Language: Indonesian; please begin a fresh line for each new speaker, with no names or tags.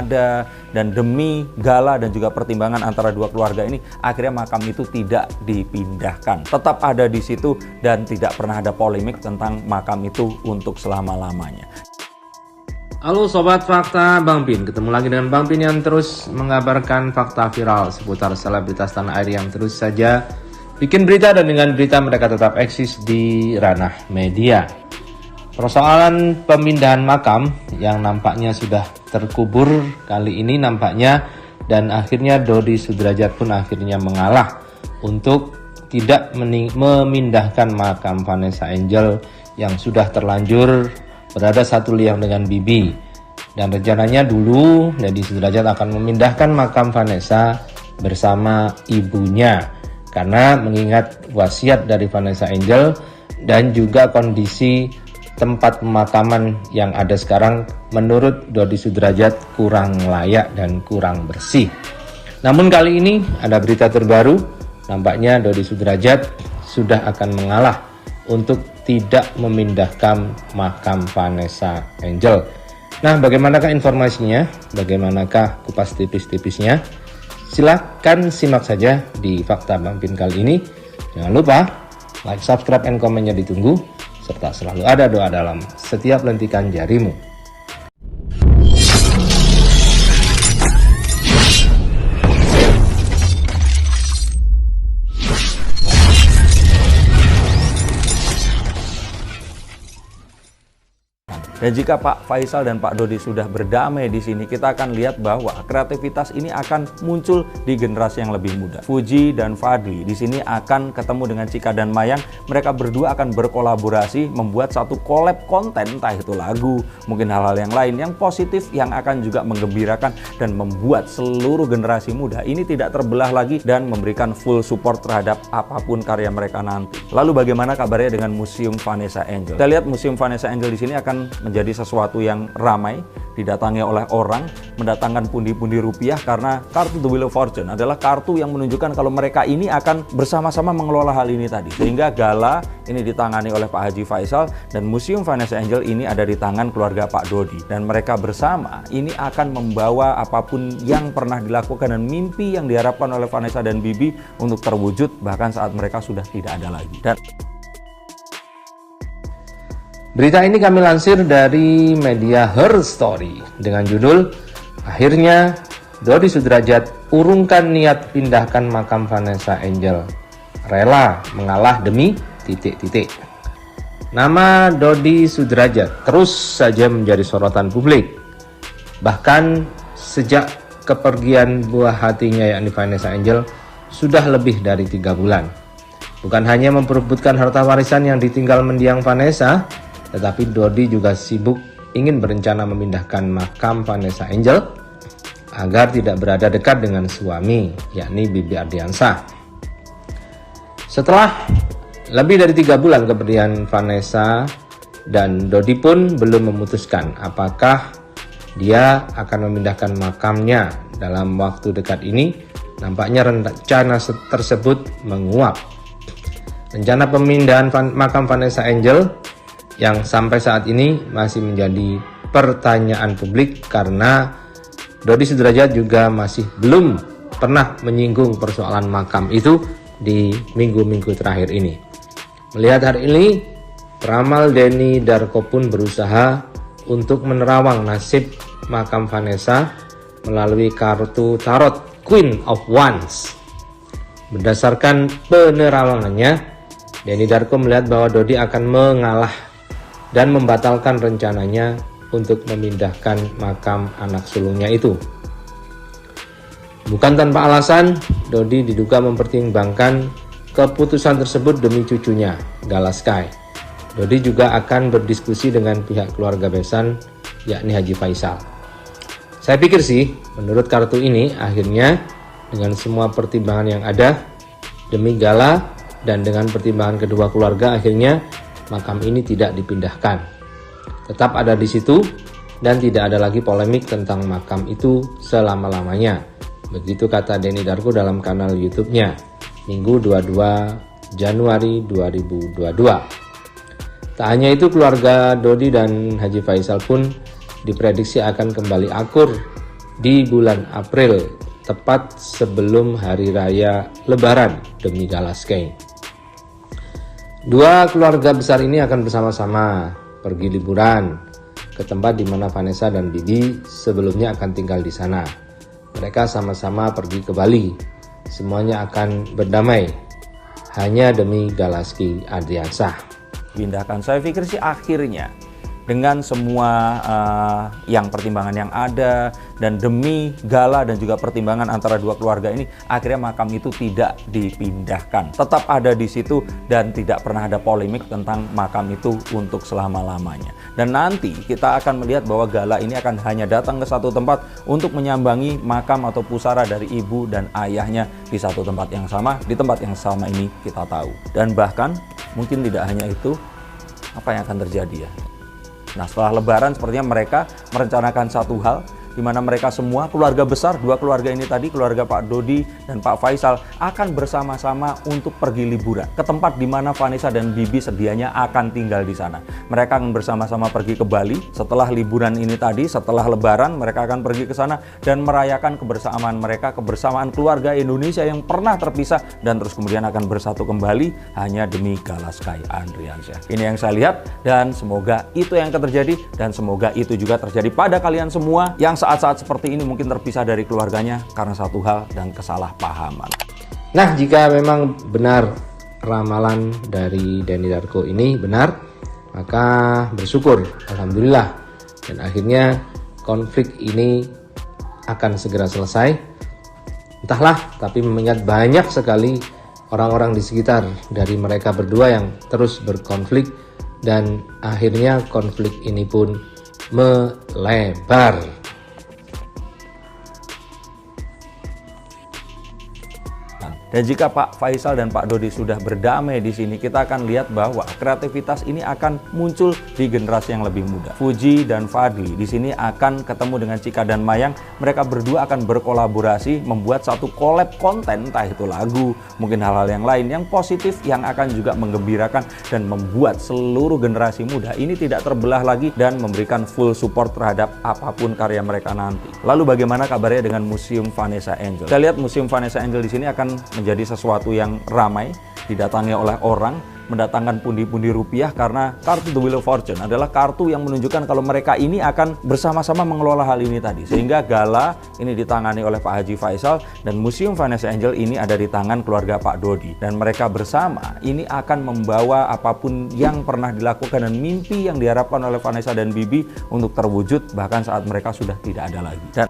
ada, dan demi gala dan juga pertimbangan antara dua keluarga ini, akhirnya makam itu tidak dipindahkan. Tetap ada di situ dan tidak pernah ada polemik tentang makam itu untuk selama-lamanya.
Halo Sobat Fakta Bang Pin, ketemu lagi dengan Bang Pin yang terus mengabarkan fakta viral seputar selebritas tanah air yang terus saja bikin berita, dan dengan berita mereka tetap eksis di ranah media. Persoalan pemindahan makam yang nampaknya sudah terkubur kali ini nampaknya, dan akhirnya Dodi Sudrajat pun akhirnya mengalah untuk tidak memindahkan makam Vanessa Angel yang sudah terlanjur berada satu liang dengan Bibi. Dan rencananya dulu Dodi Sudrajat akan memindahkan makam Vanessa bersama ibunya, karena mengingat wasiat dari Vanessa Angel dan juga kondisi tempat pemakaman yang ada sekarang menurut Dodi Sudrajat kurang layak dan kurang bersih. Namun kali ini ada berita terbaru, nampaknya Dodi Sudrajat sudah akan mengalah untuk tidak memindahkan makam Vanessa Angel. Nah, bagaimanakah informasinya? Bagaimanakah kupas tipis-tipisnya? Silahkan simak saja di Fakta Bang Pin kali ini. Jangan lupa like, subscribe, and komennya ditunggu, serta selalu ada doa dalam setiap lentikan jarimu.
Dan jika Pak Faisal dan Pak Dodi sudah berdamai di sini, kita akan lihat bahwa kreativitas ini akan muncul di generasi yang lebih muda. Fuji dan Fadli di sini akan ketemu dengan Cika dan Mayang. Mereka berdua akan berkolaborasi membuat satu collab konten, entah itu lagu, mungkin hal-hal yang lain yang positif, yang akan juga menggembirakan dan membuat seluruh generasi muda ini tidak terbelah lagi dan memberikan full support terhadap apapun karya mereka nanti. Lalu bagaimana kabarnya dengan Museum Vanessa Angel? Kita lihat Museum Vanessa Angel di sini akan menjadi sesuatu yang ramai, didatangi oleh orang, mendatangkan pundi-pundi rupiah, karena kartu The Wheel of Fortune adalah kartu yang menunjukkan kalau mereka ini akan bersama-sama mengelola hal ini tadi. Sehingga gala ini ditangani oleh Pak Haji Faisal, dan Museum Vanessa Angel ini ada di tangan keluarga Pak Dodi. Dan mereka bersama ini akan membawa apapun yang pernah dilakukan dan mimpi yang diharapkan oleh Vanessa dan Bibi untuk terwujud bahkan saat mereka sudah tidak ada lagi. Dan
berita ini kami lansir dari media Her Story dengan judul "Akhirnya Dodi Sudrajat urungkan niat pindahkan makam Vanessa Angel, rela mengalah demi ... Nama Dodi Sudrajat terus saja menjadi sorotan publik. Bahkan sejak kepergian buah hatinya yakni Vanessa Angel sudah lebih dari 3 bulan. Bukan hanya memperebutkan harta warisan yang ditinggal mendiang Vanessa, tetapi Dodi juga sibuk ingin berencana memindahkan makam Vanessa Angel agar tidak berada dekat dengan suami, yakni Bibi Ardiansah. Setelah lebih dari 3 bulan kepergian Vanessa, dan Dodi pun belum memutuskan apakah dia akan memindahkan makamnya dalam waktu dekat ini. Nampaknya rencana tersebut menguap. Rencana pemindahan makam Vanessa Angel yang sampai saat ini masih menjadi pertanyaan publik, karena Dodi Sudrajat juga masih belum pernah menyinggung persoalan makam itu di minggu-minggu terakhir ini. Melihat hari ini, peramal Denny Darko pun berusaha untuk menerawang nasib makam Vanessa melalui kartu tarot Queen of Wands. Berdasarkan penerawangannya, Denny Darko melihat bahwa Dodi akan mengalah dan membatalkan rencananya untuk memindahkan makam anak sulungnya itu. Bukan tanpa alasan, Dodi diduga mempertimbangkan keputusan tersebut demi cucunya, Gala Sky. Dodi juga akan berdiskusi dengan pihak keluarga besan, yakni Haji Faisal. Saya pikir sih, menurut kartu ini, akhirnya dengan semua pertimbangan yang ada, demi Gala dan dengan pertimbangan kedua keluarga, akhirnya makam ini tidak dipindahkan. Tetap ada di situ dan tidak ada lagi polemik tentang makam itu selama-lamanya. Begitu kata Denny Darko dalam kanal YouTube-nya Minggu 22 Januari 2022. Tak hanya itu, keluarga Dodi dan Haji Faisal pun diprediksi akan kembali akur di bulan April, tepat sebelum Hari Raya Lebaran demi Galaskai. Dua keluarga besar ini akan bersama-sama pergi liburan ke tempat di mana Vanessa dan Bibi sebelumnya akan tinggal di sana. Mereka sama-sama pergi ke Bali. Semuanya akan berdamai hanya demi Galaski Adriansah.
Pindahkan, saya pikir sih akhirnya dengan semua yang pertimbangan yang ada dan demi Gala dan juga pertimbangan antara dua keluarga ini, akhirnya makam itu tidak dipindahkan, tetap ada di situ dan tidak pernah ada polemik tentang makam itu untuk selama-lamanya. Dan nanti kita akan melihat bahwa Gala ini akan hanya datang ke satu tempat untuk menyambangi makam atau pusara dari ibu dan ayahnya di satu tempat yang sama, di tempat yang sama ini kita tahu. Dan bahkan mungkin tidak hanya itu, apa yang akan terjadi ya? Nah, setelah Lebaran sepertinya mereka merencanakan satu hal, di mana mereka semua keluarga besar, dua keluarga ini tadi, keluarga Pak Dodi dan Pak Faisal akan bersama-sama untuk pergi liburan ke tempat di mana Vanessa dan Bibi sedianya akan tinggal di sana. Mereka akan bersama-sama pergi ke Bali setelah liburan ini tadi, setelah Lebaran mereka akan pergi ke sana dan merayakan kebersamaan mereka, kebersamaan keluarga Indonesia yang pernah terpisah dan terus kemudian akan bersatu kembali hanya demi Galaskai Andriansyah. Ini yang saya lihat dan semoga itu yang akan terjadi dan semoga itu juga terjadi pada kalian semua yang saat-saat seperti ini mungkin terpisah dari keluarganya karena satu hal dan kesalahpahaman.
Nah, jika memang benar ramalan dari Denny Darko ini benar, maka bersyukur, alhamdulillah. Dan akhirnya konflik ini akan segera selesai. Entahlah, tapi mengingat banyak sekali orang-orang di sekitar dari mereka berdua yang terus berkonflik dan akhirnya konflik ini pun melebar.
Dan jika Pak Faisal dan Pak Dodi sudah berdamai di sini, kita akan lihat bahwa kreativitas ini akan muncul di generasi yang lebih muda. Fuji dan Fadli di sini akan ketemu dengan Cika dan Mayang. Mereka berdua akan berkolaborasi membuat satu collab konten, entah itu lagu, mungkin hal-hal yang lain yang positif yang akan juga menggembirakan dan membuat seluruh generasi muda ini tidak terbelah lagi dan memberikan full support terhadap apapun karya mereka nanti. Lalu bagaimana kabarnya dengan Museum Vanessa Angel? Kita lihat Museum Vanessa Angel di sini akan menjadi sesuatu yang ramai, didatangi oleh orang, mendatangkan pundi-pundi rupiah karena kartu The Wheel of Fortune adalah kartu yang menunjukkan kalau mereka ini akan bersama-sama mengelola hal ini tadi. Sehingga Gala ini ditangani oleh Pak Haji Faisal dan Museum Vanessa Angel ini ada di tangan keluarga Pak Dodi. Dan mereka bersama ini akan membawa apapun yang pernah dilakukan dan mimpi yang diharapkan oleh Vanessa dan Bibi untuk terwujud bahkan saat mereka sudah tidak ada lagi. Dan